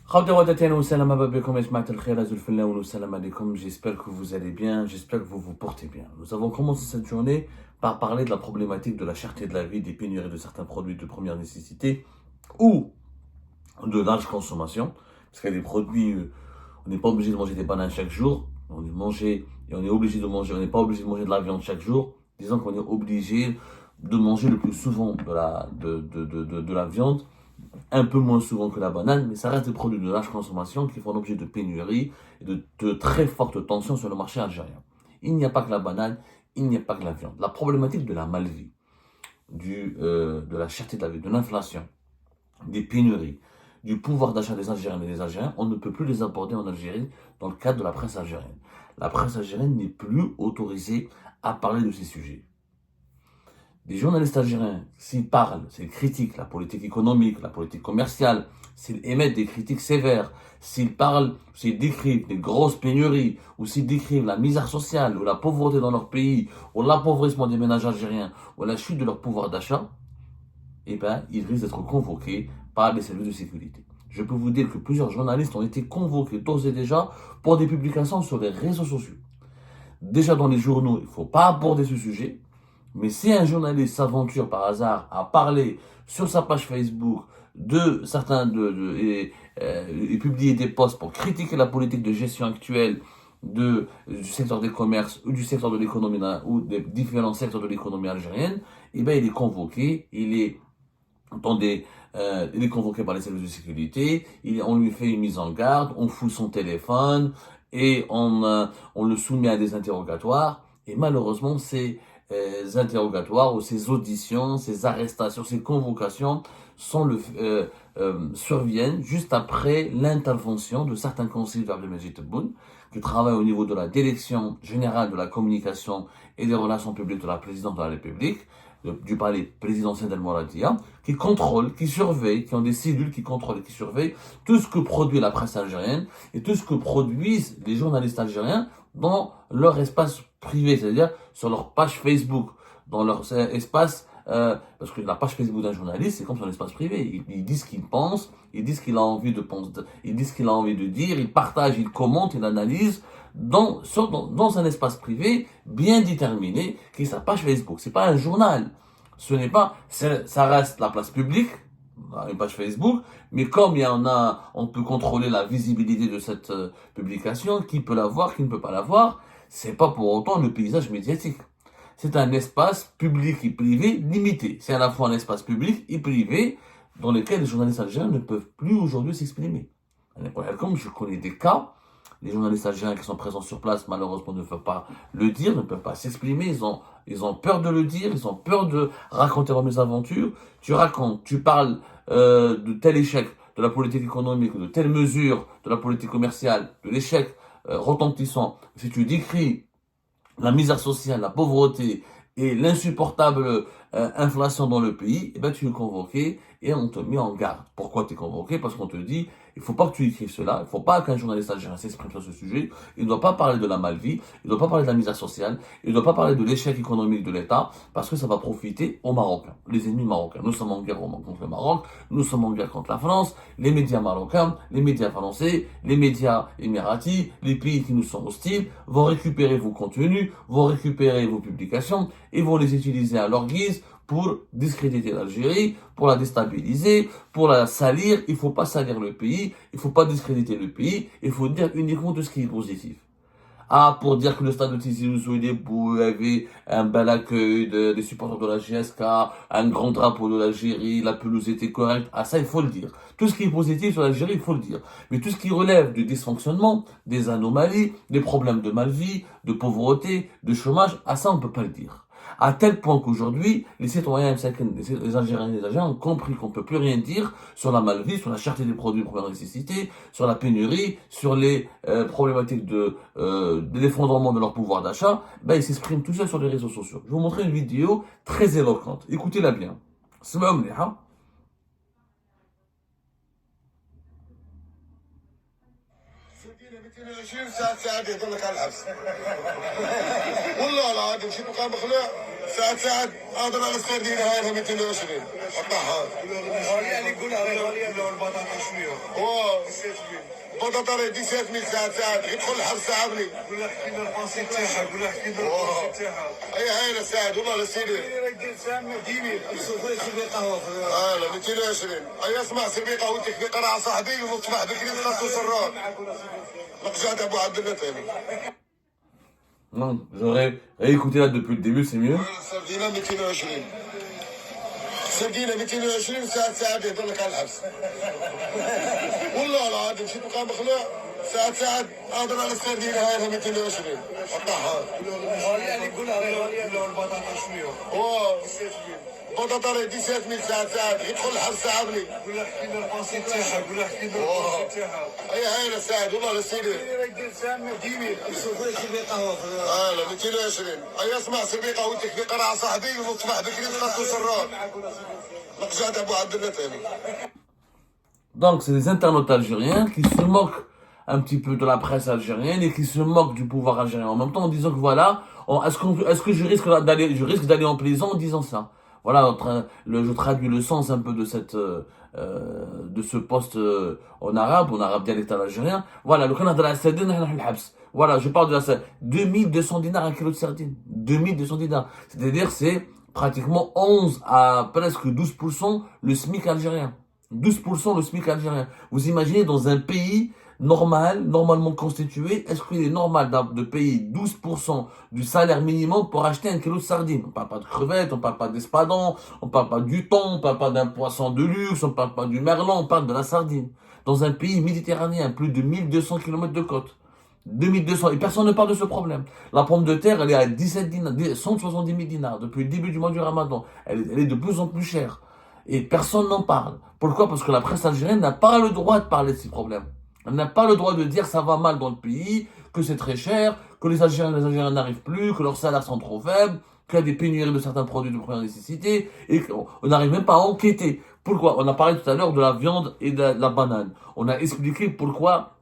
J'espère que vous allez bien, j'espère que vous vous portez bien. Nous avons commencé cette journée par parler de la problématique de la cherté de la vie, des pénuries de certains produits de première nécessité ou de large consommation. Parce qu'il y a des produits, on n'est pas obligé de manger des bananes chaque jour, on est mangé et on est obligé de manger, on n'est pas obligé de manger de la viande chaque jour. Disons qu'on est obligé de manger le plus souvent de la viande, un peu moins souvent que la banane, mais ça reste des produits de large consommation qui font l'objet de pénuries et de très fortes tensions sur le marché algérien. Il n'y a pas que la banane, il n'y a pas que la viande. La problématique de la malvie, de la cherté de la vie, de l'inflation, des pénuries, du pouvoir d'achat des Algériens et des Algériens, on ne peut plus les aborder en Algérie dans le cadre de la presse algérienne. La presse algérienne n'est plus autorisée à parler de ces sujets. Des journalistes algériens, s'ils parlent, s'ils critiquent la politique économique, la politique commerciale, s'ils émettent des critiques sévères, s'ils parlent, s'ils décrivent des grosses pénuries, ou s'ils décrivent la misère sociale, ou la pauvreté dans leur pays, ou l'appauvrissement des ménages algériens, ou la chute de leur pouvoir d'achat, eh ben, ils risquent d'être convoqués par les services de sécurité. Je peux vous dire que plusieurs journalistes ont été convoqués d'ores et déjà pour des publications sur les réseaux sociaux. Déjà dans les journaux, il ne faut pas aborder ce sujet. Mais si un journaliste s'aventure par hasard à parler sur sa page Facebook de certains et publier des posts pour critiquer la politique de gestion actuelle du secteur des commerces ou du secteur de l'économie ou des différents secteurs de l'économie algérienne, eh ben il est convoqué, il est convoqué par les services de sécurité, on lui fait une mise en garde, on fout son téléphone et on le soumet à des interrogatoires. Et malheureusement, ces interrogatoires ou ces auditions, ces arrestations, ces convocations surviennent juste après l'intervention de certains conseillers d'Abdelmajid Tebboune qui travaillent au niveau de la direction générale de la communication et des relations publiques de la présidence de la République, du palais présidentiel d'Al-Mouradia, qui contrôlent, qui surveillent, qui ont des cellules qui contrôlent et qui surveillent tout ce que produit la presse algérienne et tout ce que produisent les journalistes algériens dans leur espace privé, c'est-à-dire sur leur page Facebook, dans leur espace, parce que la page Facebook d'un journaliste, c'est comme son espace privé. Il dit ce qu'il pense, il dit ce qu'il a envie de penser, il dit ce qu'il a envie de dire, il partage, il commente, il analyse dans un espace privé bien déterminé, qui est sa page Facebook. C'est pas un journal. Ce n'est pas, ça reste la place publique, une page Facebook, mais comme on peut contrôler la visibilité de cette publication, qui peut la voir, qui ne peut pas la voir, c'est pas pour autant le paysage médiatique. C'est un espace public et privé limité. C'est à la fois un espace public et privé dans lequel les journalistes algériens ne peuvent plus aujourd'hui s'exprimer. Comme je connais des cas, les journalistes algériens qui sont présents sur place, malheureusement, ne peuvent pas le dire, ne peuvent pas s'exprimer, ils ont peur de le dire, ils ont peur de raconter leurs mésaventures. Tu racontes, tu parles de tel échec de la politique économique, de telle mesure de la politique commerciale, de l'échec retentissant. Si tu décris la misère sociale, la pauvreté et l'insupportable inflation dans le pays, eh ben tu es convoqué et on te met en garde. Pourquoi tu es convoqué? Parce qu'on te dit, il ne faut pas que tu écrives cela, il ne faut pas qu'un journaliste algérien s'exprime sur ce sujet, il ne doit pas parler de la malvie, il ne doit pas parler de la misère sociale, il ne doit pas parler de l'échec économique de l'État, parce que ça va profiter aux Marocains, les ennemis marocains. Nous sommes en guerre contre le Maroc, nous sommes en guerre contre la France, les médias marocains, les médias français, les médias émiratis, les pays qui nous sont hostiles, vont récupérer vos contenus, vont récupérer vos publications et vont les utiliser à leur guise pour discréditer l'Algérie, pour la déstabiliser, pour la salir. Il ne faut pas salir le pays, il ne faut pas discréditer le pays, il faut dire uniquement tout ce qui est positif. Ah, pour dire que le stade de Tizi Ouzou il est beau, il y avait un bel accueil des supporters de la GSK, un grand drapeau de l'Algérie, la pelouse était correcte. Ah, ça, il faut le dire. Tout ce qui est positif sur l'Algérie, il faut le dire. Mais tout ce qui relève du dysfonctionnement, des anomalies, des problèmes de malvie, de pauvreté, de chômage, ah, ça, on ne peut pas le dire. À tel point qu'aujourd'hui, les citoyens, les Algériens et les Algériens ont compris qu'on ne peut plus rien dire sur la malvie, sur la cherté des produits de première nécessité, sur la pénurie, sur les problématiques de l'effondrement de leur pouvoir d'achat. Ben, ils s'expriment tout ça sur les réseaux sociaux. Je vais vous montrer une vidéo très éloquente. Écoutez-la bien. اسمعوا مليح. سجينا 220 ساعة يضلك على الحبس. والله العظيم شي بقى مخلوع. ساعات اقدر على السردين هاي 220 قطعها يعني قولها البطاطا شويه بطاطا 17000 ساعات يدخل الحبس ساعبني قول لك كيلو الباسي تاعها قول لك كيلو الباسي تاعها هاي ساعد والله لسيدي دير سامه ديني سربي قهوه لا 220 اسمع سربي قهوتك في قرعه صاحبي ونصبح بكري نخلصوا سرات لقجات ابو عبد الله ثاني Non, j'aurais réécouté là depuis le début, c'est mieux. سردينه 220 سردينه 220 ساعات يضلك على الحبس والله العظيم شو بقى مخلوع ساعات اقدر على السردينه هاي 220 قطعها يعني قولها كيلو البطاطا شويه بطاطا 17000 ساعات يدخل الحبس ساعبني قول لك كيلو الباسي تاعها قول لك كيلو الباسي تاعها هاي ساعد والله لسيدي دير سامه ديني سربي قهوه لا 220 اسمع سربي قهوتك في قرعه صاحبي ونصبح بكري نخلصوا سرات لقجات ابو عبد الله ثاني Donc, c'est des internautes algériens qui se moquent un petit peu de la presse algérienne et qui se moquent du pouvoir algérien en même temps en disant que voilà, est-ce que je risque d'aller en prison en disant ça? Voilà, je traduis le sens un peu de de ce poste en arabe dialectal algérien. Voilà, le canard de la sardine, voilà, je parle de la sardine. 2200 dinars un kilo de sardine. 2200 dinars. C'est-à-dire, c'est pratiquement 11 à presque 12% le SMIC algérien. 12% le SMIC algérien. Vous imaginez dans un pays normalement constitué, est-ce qu'il est normal de payer 12% du salaire minimum pour acheter un kilo de sardines? On parle pas de crevettes, on parle pas d'espadon, on parle pas du thon, on parle pas d'un poisson de luxe, on parle pas du merlan, on parle de la sardine. Dans un pays méditerranéen, plus de 1200 km de côte. 2200, et personne ne parle de ce problème. La pomme de terre, elle est à 17 dinars, 170 000 dinars depuis le début du mois du Ramadan. Elle est de plus en plus chère. Et personne n'en parle. Pourquoi? Parce que la presse algérienne n'a pas le droit de parler de ces problèmes. Elle n'a pas le droit de dire ça va mal dans le pays, que c'est très cher, que les Algériens n'arrivent plus, que leurs salaires sont trop faibles, qu'il y a des pénuries de certains produits de première nécessité, et qu'on n'arrive même pas à enquêter. Pourquoi? On a parlé tout à l'heure de la viande et de la banane. On a expliqué pourquoi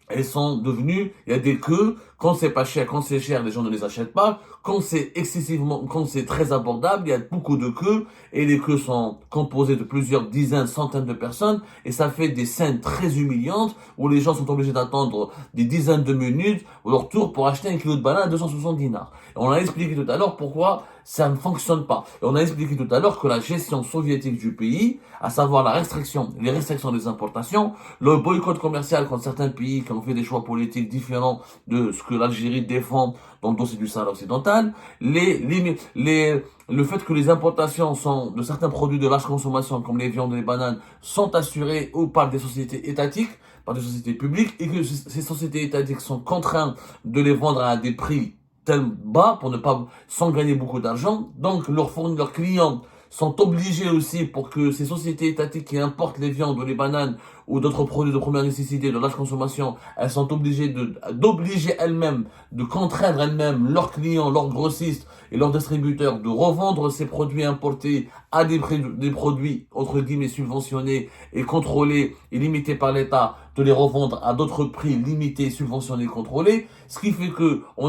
elles sont devenues, il y a des queues, quand c'est pas cher, quand c'est cher, les gens ne les achètent pas, quand c'est très abordable, il y a beaucoup de queues, et les queues sont composées de plusieurs dizaines, centaines de personnes, et ça fait des scènes très humiliantes, où les gens sont obligés d'attendre des dizaines de minutes, au leur tour, pour acheter un kilo de banane à 260 dinars. Et on a expliqué tout à l'heure pourquoi ça ne fonctionne pas. Et on a expliqué tout à l'heure que la gestion soviétique du pays, à savoir les restrictions des importations, le boycott commercial contre certains pays qui ont fait des choix politiques différents de ce que l'Algérie défend dans le dossier du Sahara occidental, le fait que les importations de certains produits de large consommation comme les viandes et les bananes sont assurées ou par des sociétés étatiques, par des sociétés publiques, et que ces sociétés étatiques sont contraintes de les vendre à des prix tellement bas pour ne pas sans gagner beaucoup d'argent. Donc leurs clients sont obligés aussi, pour que ces sociétés étatiques qui importent les viandes ou les bananes ou d'autres produits de première nécessité, de large consommation, elles sont obligées d'obliger elles-mêmes, de contraindre elles-mêmes leurs clients, leurs grossistes et leurs distributeurs de revendre ces produits importés à des produits entre guillemets subventionnés et contrôlés et limités par l'État, de les revendre à d'autres prix limités, subventionnés, contrôlés, ce qui fait que on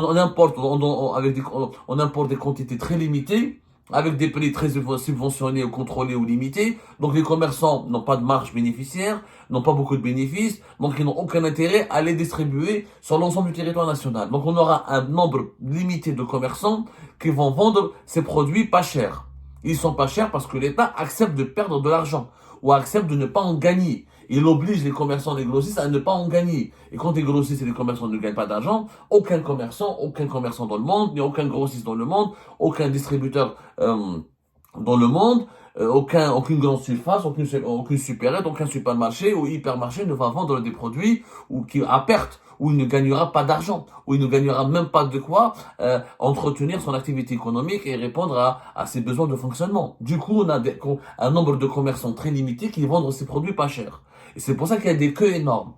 importe des quantités très limitées, avec des prix très subventionnés ou contrôlés ou limités. Donc les commerçants n'ont pas de marge bénéficiaire, n'ont pas beaucoup de bénéfices, donc ils n'ont aucun intérêt à les distribuer sur l'ensemble du territoire national. Donc on aura un nombre limité de commerçants qui vont vendre ces produits pas chers. Ils sont pas chers parce que l'État accepte de perdre de l'argent ou accepte de ne pas en gagner. Il oblige les commerçants, les grossistes à ne pas en gagner. Et quand les grossistes et les commerçants ne gagnent pas d'argent, aucun commerçant dans le monde, ni aucun grossiste dans le monde, aucun distributeur dans le monde, aucune grande surface, aucune supérette, aucun supermarché ou hypermarché ne va vendre des produits à perte, où il ne gagnera pas d'argent, où il ne gagnera même pas de quoi entretenir son activité économique et répondre à ses besoins de fonctionnement. Du coup, on a un nombre de commerçants très limité qui vendent ces produits pas chers. Et c'est pour ça qu'il y a des queues énormes.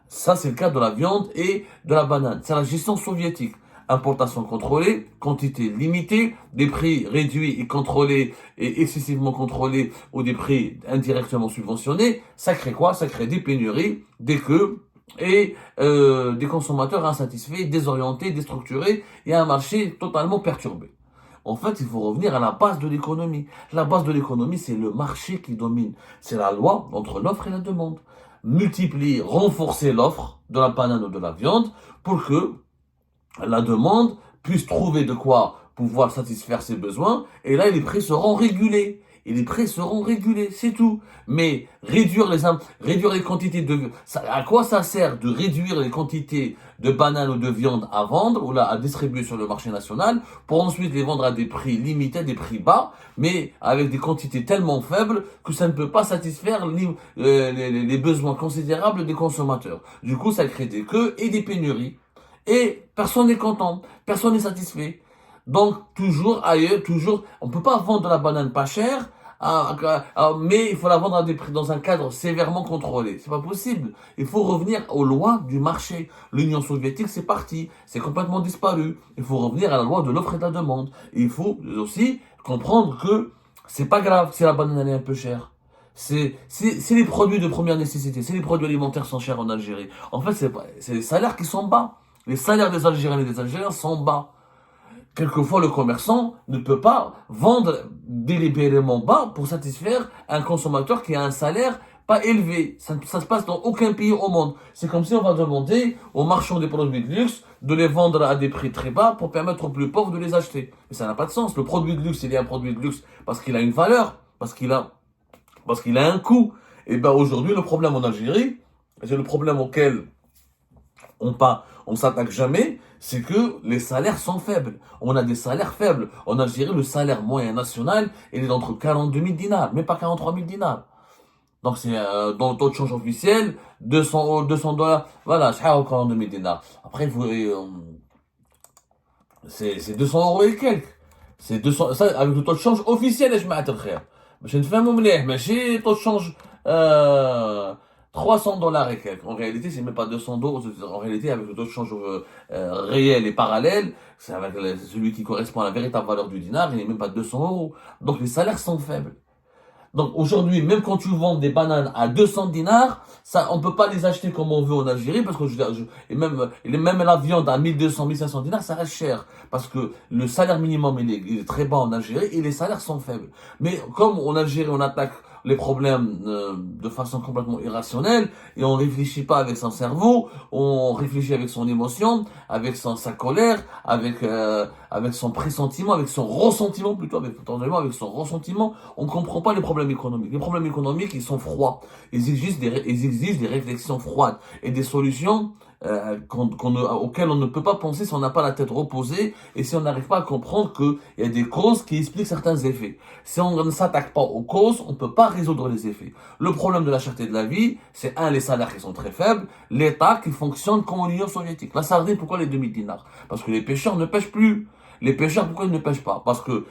Ça, c'est le cas de la viande et de la banane. C'est la gestion soviétique. Importation contrôlée, quantité limitée, des prix réduits et contrôlés et excessivement contrôlés, ou des prix indirectement subventionnés. Ça crée quoi? Ça crée des pénuries, des queues, et des consommateurs insatisfaits, désorientés, déstructurés et un marché totalement perturbé. En fait, il faut revenir à la base de l'économie. La base de l'économie, c'est le marché qui domine. C'est la loi entre l'offre et la demande. Multiplier, renforcer l'offre de la banane ou de la viande pour que la demande puisse trouver de quoi pouvoir satisfaire ses besoins, et là, les prix seront régulés. Et les prix seront régulés, c'est tout. Mais réduire les quantités à quoi ça sert de réduire les quantités de bananes ou de viande à vendre, ou là, à distribuer sur le marché national, pour ensuite les vendre à des prix limités, des prix bas, mais avec des quantités tellement faibles que ça ne peut pas satisfaire les besoins considérables des consommateurs. Du coup, ça crée des queues et des pénuries. Et personne n'est content, personne n'est satisfait. Donc, toujours ailleurs, on peut pas vendre de la banane pas chère, mais il faut la vendre à des prix dans un cadre sévèrement contrôlé. C'est pas possible. Il faut revenir aux lois du marché. L'Union soviétique, c'est parti. C'est complètement disparu. Il faut revenir à la loi de l'offre et de la demande. Et il faut aussi comprendre que c'est pas grave si la banane elle est un peu chère. C'est les produits de première nécessité. C'est les produits alimentaires sont chers en Algérie. En fait, c'est les salaires qui sont bas. Les salaires des Algériens et des Algériens sont bas. Quelquefois, le commerçant ne peut pas vendre délibérément bas pour satisfaire un consommateur qui a un salaire pas élevé. Ça se passe dans aucun pays au monde. C'est comme si on va demander aux marchands des produits de luxe de les vendre à des prix très bas pour permettre aux plus pauvres de les acheter. Mais ça n'a pas de sens. Le produit de luxe, il est un produit de luxe parce qu'il a une valeur, parce qu'il a un coût. Et ben aujourd'hui, le problème en Algérie, c'est le problème auquel on s'attaque jamais, c'est que les salaires sont faibles. On a des salaires faibles. En Algérie, le salaire moyen national, il est d'entre 42 000 dinars, même pas 43 000 dinars. Donc c'est dans le taux de change officiel, 200 $, voilà, 42 000 dinars. Après, c'est 200 € et quelques. C'est 200, ça, avec le taux de change officiel, je m'attends frère. Je ne fais mais j'ai le taux de change, 300 $ et quelques. En réalité, c'est même pas 200 $. En réalité, avec le taux de change réel et parallèle, c'est avec celui qui correspond à la véritable valeur du dinar, il n'est même pas 200 €. Donc les salaires sont faibles. Donc aujourd'hui, même quand tu vends des bananes à 200 dinars, ça, on peut pas les acheter comme on veut en Algérie parce que et même la viande à 1200, 1500 dinars, ça reste cher parce que le salaire minimum il est très bas en Algérie et les salaires sont faibles. Mais comme en Algérie on attaque les problèmes de façon complètement irrationnelle et on réfléchit pas avec son cerveau, on réfléchit avec son émotion, avec sa colère, avec son pressentiment, avec son ressentiment plutôt, avec son ressentiment, on comprend pas les problèmes économiques. Les problèmes économiques, ils sont froids. Ils exigent des réflexions froides et des solutions auxquelles on ne peut pas penser si on n'a pas la tête reposée et si on n'arrive pas à comprendre qu'il y a des causes qui expliquent certains effets. Si on ne s'attaque pas aux causes, on ne peut pas résoudre les effets. Le problème de la cherté de la vie, c'est les salaires qui sont très faibles, l'État qui fonctionne comme en Union soviétique. La sardine, pourquoi les 2000 dinars? Parce que les pêcheurs ne pêchent plus. Les pêcheurs, pourquoi ils ne pêchent pas? Parce que,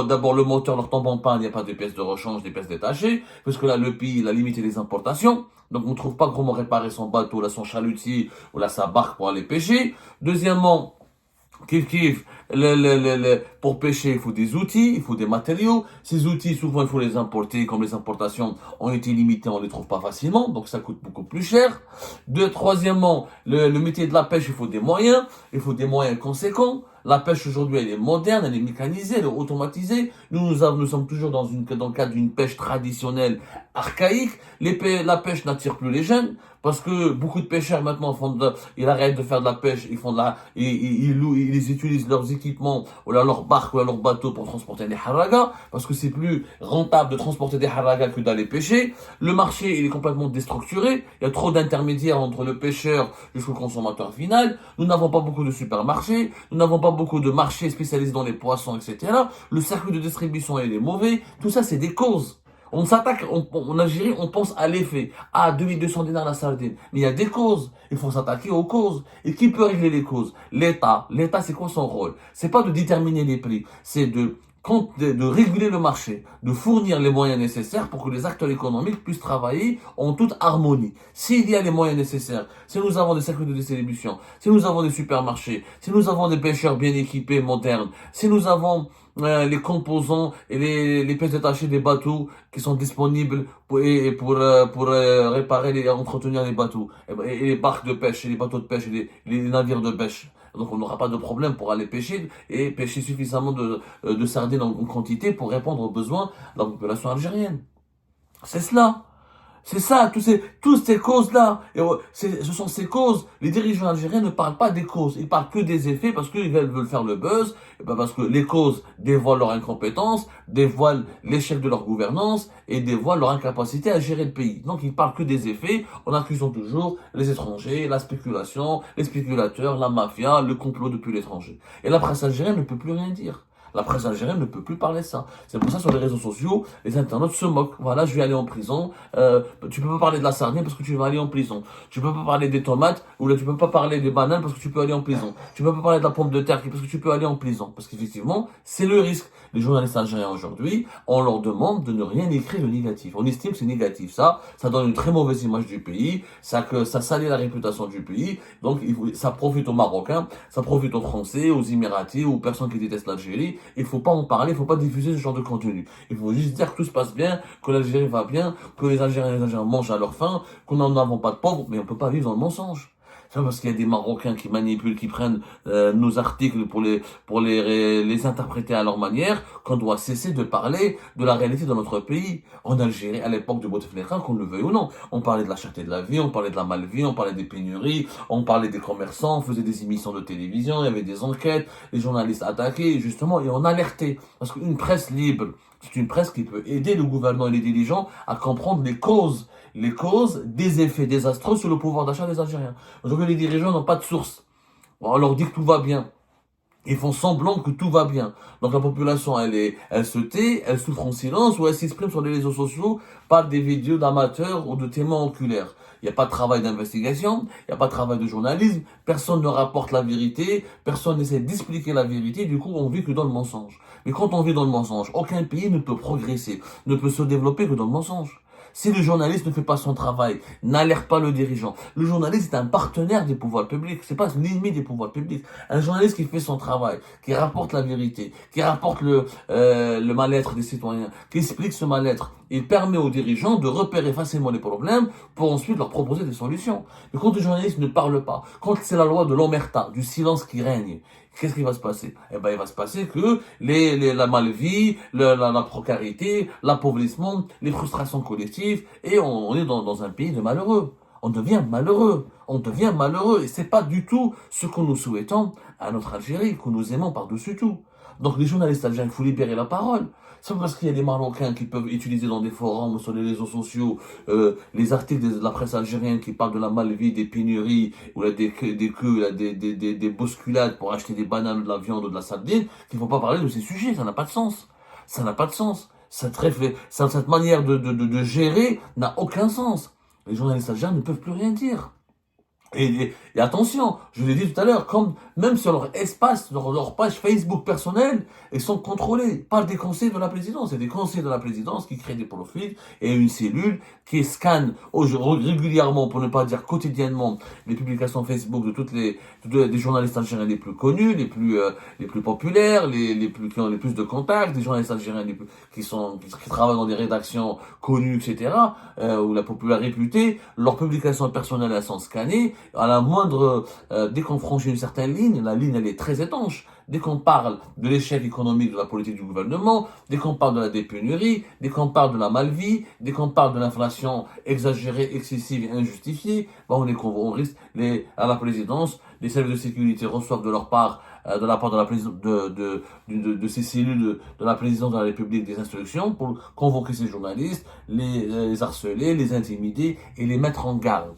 d'abord le moteur leur tombe en panne, il n'y a pas de pièces de rechange, des pièces détachées, parce que là, le pays, il a limité les importations, donc on ne trouve pas comment réparer son bateau, là, son chalutier, ou là, sa barque pour aller pêcher. Deuxièmement, pour pêcher, il faut des outils, il faut des matériaux. Ces outils, souvent, il faut les importer. Comme les importations ont été limitées, on les trouve pas facilement, donc ça coûte beaucoup plus cher. Troisièmement, le métier de la pêche, il faut des moyens conséquents. La pêche aujourd'hui, elle est moderne, elle est mécanisée, elle est automatisée. Nous sommes toujours dans le cadre d'une pêche traditionnelle, archaïque. La pêche n'attire plus les jeunes parce que beaucoup de pêcheurs maintenant ils arrêtent de faire de la pêche, ils utilisent leurs équipements ou leurs barques ou leurs bateaux pour transporter des haragas parce que c'est plus rentable de transporter des haragas que d'aller pêcher. Le marché, il est complètement déstructuré. Il y a trop d'intermédiaires entre le pêcheur jusqu'au consommateur final. Nous n'avons pas beaucoup de supermarchés. Nous n'avons pas beaucoup de marchés spécialisés dans les poissons, etc. Le circuit de distribution, il est mauvais. Tout ça, c'est des causes. On s'attaque, en Algérie, on pense à l'effet. 2200 dinars la sardine. Mais il y a des causes. Il faut s'attaquer aux causes. Et qui peut régler les causes? L'État. L'État, c'est quoi son rôle? C'est pas de déterminer les prix. C'est de réguler le marché, de fournir les moyens nécessaires pour que les acteurs économiques puissent travailler en toute harmonie. S'il y a les moyens nécessaires, si nous avons des circuits de distribution, si nous avons des supermarchés, si nous avons des pêcheurs bien équipés, modernes, si nous avons les composants et les pièces détachées des bateaux qui sont disponibles pour réparer et entretenir les bateaux, et les barques de pêche, et les bateaux de pêche, et les navires de pêche. Donc on n'aura pas de problème pour aller pêcher et pêcher suffisamment de sardines en quantité pour répondre aux besoins de la population algérienne. C'est cela. C'est ça, toutes ces causes-là. Ce sont ces causes. Les dirigeants algériens ne parlent pas des causes. Ils parlent que des effets parce qu'ils veulent faire le buzz. Et parce que les causes dévoilent leur incompétence, dévoilent l'échec de leur gouvernance et dévoilent leur incapacité à gérer le pays. Donc ils parlent que des effets en accusant toujours les étrangers, la spéculation, les spéculateurs, la mafia, le complot depuis l'étranger. Et la presse algérienne ne peut plus rien dire. La presse algérienne ne peut plus parler de ça. C'est pour ça sur les réseaux sociaux, les internautes se moquent. Voilà, je vais aller en prison. Tu peux pas parler de la sardine parce que tu vas aller en prison. Tu peux pas parler des tomates ou là tu peux pas parler des bananes parce que tu peux aller en prison. Tu peux pas parler de la pomme de terre parce que tu peux aller en prison. Parce qu'effectivement, c'est le risque. Les journalistes algériens aujourd'hui, on leur demande de ne rien écrire de négatif. On estime que c'est négatif. Ça donne une très mauvaise image du pays. Ça salit la réputation du pays. Donc ça profite aux Marocains, ça profite aux Français, aux Émiratis, aux personnes qui détestent l'Algérie. Il faut pas en parler, il faut pas diffuser ce genre de contenu. Il faut juste dire que tout se passe bien, que l'Algérie va bien, que les Algériens mangent à leur faim, qu'on n'en avons pas de pauvres, mais on peut pas vivre dans le mensonge. C'est parce qu'il y a des Marocains qui manipulent, qui prennent nos articles pour les interpréter à leur manière, qu'on doit cesser de parler de la réalité de notre pays. En Algérie, à l'époque de Bouteflika, qu'on le veuille ou non, on parlait de la cherté de la vie, on parlait de la malvie, on parlait des pénuries, on parlait des commerçants, on faisait des émissions de télévision, il y avait des enquêtes, les journalistes attaquaient, justement, et on alertait. Parce qu'une presse libre, c'est une presse qui peut aider le gouvernement et les dirigeants à comprendre les causes des effets désastreux sur le pouvoir d'achat des Algériens. Aujourd'hui, les dirigeants n'ont pas de source. On leur dit que tout va bien. Ils font semblant que tout va bien. Donc la population, elle se tait, elle souffre en silence ou elle s'exprime sur les réseaux sociaux par des vidéos d'amateurs ou de témoins oculaires. Il n'y a pas de travail d'investigation, il n'y a pas de travail de journalisme, personne ne rapporte la vérité, personne n'essaie d'expliquer la vérité, du coup on vit que dans le mensonge. Mais quand on vit dans le mensonge, aucun pays ne peut progresser, ne peut se développer que dans le mensonge. Si le journaliste ne fait pas son travail, n'alerte pas le dirigeant. Le journaliste est un partenaire des pouvoirs publics, c'est pas l'ennemi des pouvoirs publics. Un journaliste qui fait son travail, qui rapporte la vérité, qui rapporte le mal-être des citoyens, qui explique ce mal-être, il permet aux dirigeants de repérer facilement les problèmes pour ensuite leur proposer des solutions. Mais quand le journaliste ne parle pas, quand c'est la loi de l'omerta, du silence qui règne, qu'est-ce qui va se passer? Eh ben, il va se passer que la malvie, la précarité, l'appauvrissement, les frustrations collectives, et on est dans un pays de malheureux. On devient malheureux. On devient malheureux. Et c'est pas du tout ce que nous souhaitons à notre Algérie, que nous aimons par-dessus tout. Donc les journalistes algériens, il faut libérer la parole. C'est parce qu'il y a des Marocains qui peuvent utiliser dans des forums ou sur les réseaux sociaux les articles de la presse algérienne qui parlent de la malvie, des pénuries, ou là, des queues, des bousculades pour acheter des bananes, de la viande ou de la sardine, qu'il ne faut pas parler de ces sujets. Ça n'a pas de sens. Ça n'a pas de sens. Cette manière de gérer n'a aucun sens. Les journalistes algériens ne peuvent plus rien dire. Et attention, je l'ai dit tout à l'heure, même sur leur espace, leur page Facebook personnelle, ils sont contrôlés par des conseillers de la présidence. C'est des conseillers de la présidence qui créent des profils et une cellule qui scanne régulièrement, pour ne pas dire quotidiennement, les publications Facebook de des journalistes algériens les plus connus, les plus populaires, qui ont les plus de contacts, des journalistes algériens qui travaillent dans des rédactions connues, etc., ou la populaire réputée. Leurs publications personnelles, elles sont scannées. À la moindre, dès qu'on franchit une certaine ligne, la ligne elle est très étanche. Dès qu'on parle de l'échec économique de la politique du gouvernement, dès qu'on parle de la dépénurie, dès qu'on parle de la malvie, dès qu'on parle de l'inflation exagérée, excessive et injustifiée, on risque à la présidence, les services de sécurité reçoivent de leur part, de la part de la présidence, de ces cellules de la présidence de la République des instructions pour convoquer ces journalistes, les harceler, les intimider et les mettre en garde.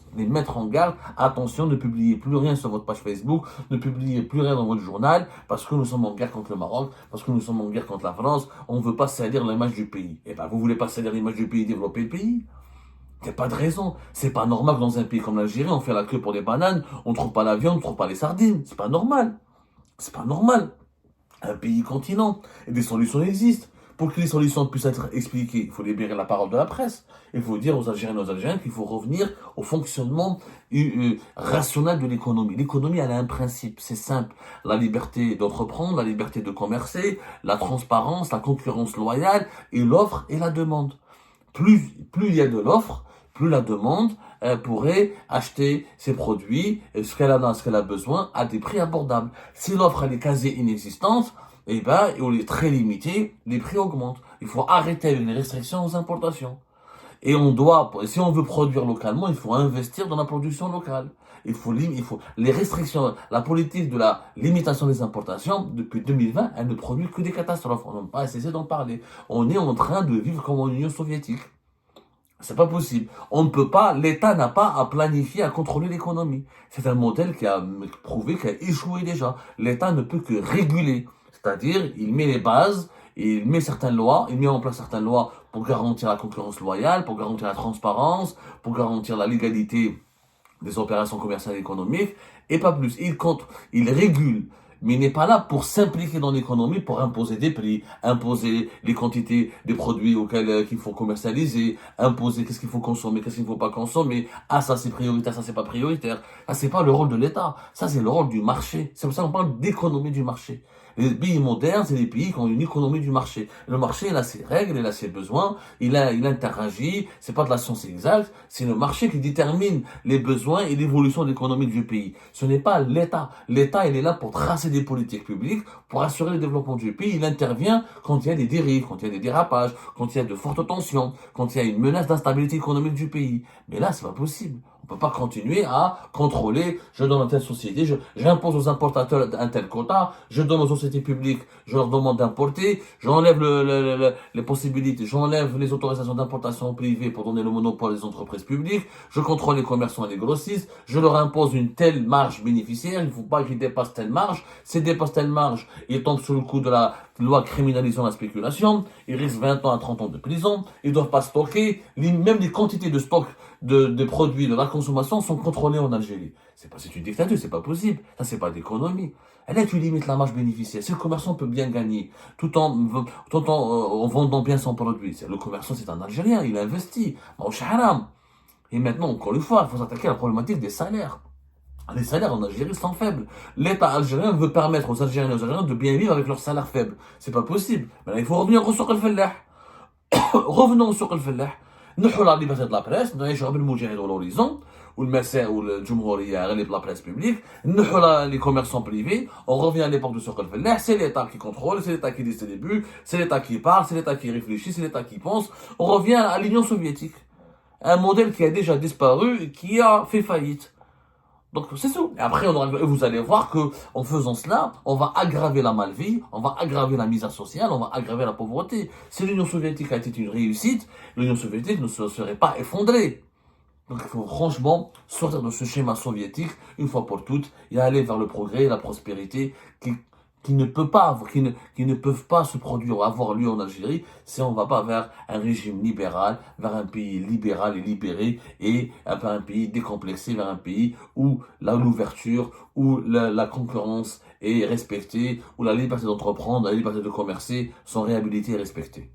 Attention, ne publiez plus rien sur votre page Facebook, ne publiez plus rien dans votre journal, parce que nous sommes en guerre contre le Maroc, parce que nous sommes en guerre contre la France, on ne veut pas salir l'image du pays. Eh ben, vous voulez pas salir l'image du pays, développer le pays? Il n'y a pas de raison. C'est pas normal que dans un pays comme l'Algérie, on fait la queue pour des bananes, on trouve pas la viande, on trouve pas les sardines. C'est pas normal. C'est pas normal. Un pays continent. Et des solutions existent. Pour que les solutions puissent être expliquées, il faut libérer la parole de la presse. Il faut dire aux Algériens et aux Algériens qu'il faut revenir au fonctionnement rationnel de l'économie. L'économie, elle a un principe, c'est simple. La liberté d'entreprendre, la liberté de commercer, la transparence, la concurrence loyale et l'offre et la demande. Plus il y a de l'offre, plus la demande pourrait acheter ses produits, ce qu'elle a besoin, à des prix abordables. Si l'offre elle est quasi inexistante, eh ben, on est très limité, les prix augmentent. Il faut arrêter avec les restrictions aux importations. Et si on veut produire localement, il faut investir dans la production locale. Il faut les restrictions, la politique de la limitation des importations, depuis 2020, elle ne produit que des catastrophes. On n'a pas cessé d'en parler. On est en train de vivre comme en Union soviétique. C'est pas possible. On ne peut pas, l'État n'a pas à planifier, à contrôler l'économie. C'est un modèle qui a prouvé, qui a échoué déjà. L'État ne peut que réguler. C'est-à-dire, il met les bases, il met en place certaines lois pour garantir la concurrence loyale, pour garantir la transparence, pour garantir la légalité des opérations commerciales et économiques, et pas plus. Il régule, mais il n'est pas là pour s'impliquer dans l'économie, pour imposer des prix, imposer les quantités des produits qu'il faut commercialiser, imposer qu'est-ce qu'il faut consommer, qu'est-ce qu'il ne faut pas consommer. Ah, ça c'est prioritaire, ça c'est pas prioritaire. Ça c'est pas le rôle de l'État, ça c'est le rôle du marché. C'est pour ça qu'on parle d'économie du marché. Les pays modernes, c'est des pays qui ont une économie du marché. Le marché, il a ses règles, il a ses besoins, il interagit. C'est pas de la science exacte, c'est le marché qui détermine les besoins et l'évolution de l'économie du pays. Ce n'est pas l'État. L'État, il est là pour tracer des politiques publiques, pour assurer le développement du pays. Il intervient quand il y a des dérives, quand il y a des dérapages, quand il y a de fortes tensions, quand il y a une menace d'instabilité économique du pays. Mais là, c'est pas possible. On peut pas continuer à contrôler, je donne à telle société, j'impose aux importateurs un tel quota, je donne aux sociétés publiques, je leur demande d'importer, j'enlève les possibilités, j'enlève les autorisations d'importation privées pour donner le monopole des entreprises publiques, je contrôle les commerçants et les grossistes, je leur impose une telle marge bénéficiaire, il ne faut pas qu'ils dépassent telle marge, s'ils dépassent telle marge, ils tombent sous le coup de la loi criminalisant la spéculation, ils risquent 20 ans à 30 ans de prison, ils ne doivent pas stocker, même les quantités de stock de produits de la consommation sont contrôlés en Algérie. C'est une dictature, c'est pas possible. Ça, c'est pas d'économie. Et là, tu limites la marge bénéficiaire. Si le commerçant peut bien gagner, tout en vendant bien son produit, le commerçant, c'est un Algérien, il investit. Et maintenant, encore une fois, il faut s'attaquer à la problématique des salaires. Les salaires en Algérie sont faibles. L'État algérien veut permettre aux Algériens et aux Algériens de bien vivre avec leurs salaires faibles. C'est pas possible. Maintenant, il faut revenir au souk al-fellah. Revenons au souk al-fellah. نحو la liberté de la presse, نعيشوا بالمجاهد والهوريزون والمساء والجمهورية غير la presse publique, نحو les commerçants privés, on revient à l'époque de Souk al-Fellah, c'est l'État qui contrôle, c'est l'État qui dit ses débuts, c'est l'État qui parle, c'est l'État qui réfléchit, c'est l'État qui pense. On revient à l'Union soviétique. Un modèle qui a déjà disparu et qui a fait faillite. Donc c'est tout. Et après, vous allez voir que en faisant cela, on va aggraver la malvie, on va aggraver la misère sociale, on va aggraver la pauvreté. Si l'Union soviétique a été une réussite, l'Union soviétique ne se serait pas effondrée. Donc il faut franchement sortir de ce schéma soviétique une fois pour toutes et aller vers le progrès et la prospérité qui ne peuvent pas se produire ou avoir lieu en Algérie si on ne va pas vers un régime libéral, vers un pays libéral et libéré et vers un pays décomplexé, vers un pays où l'ouverture, où la concurrence est respectée, où la liberté d'entreprendre, la liberté de commercer sont réhabilitées et respectées.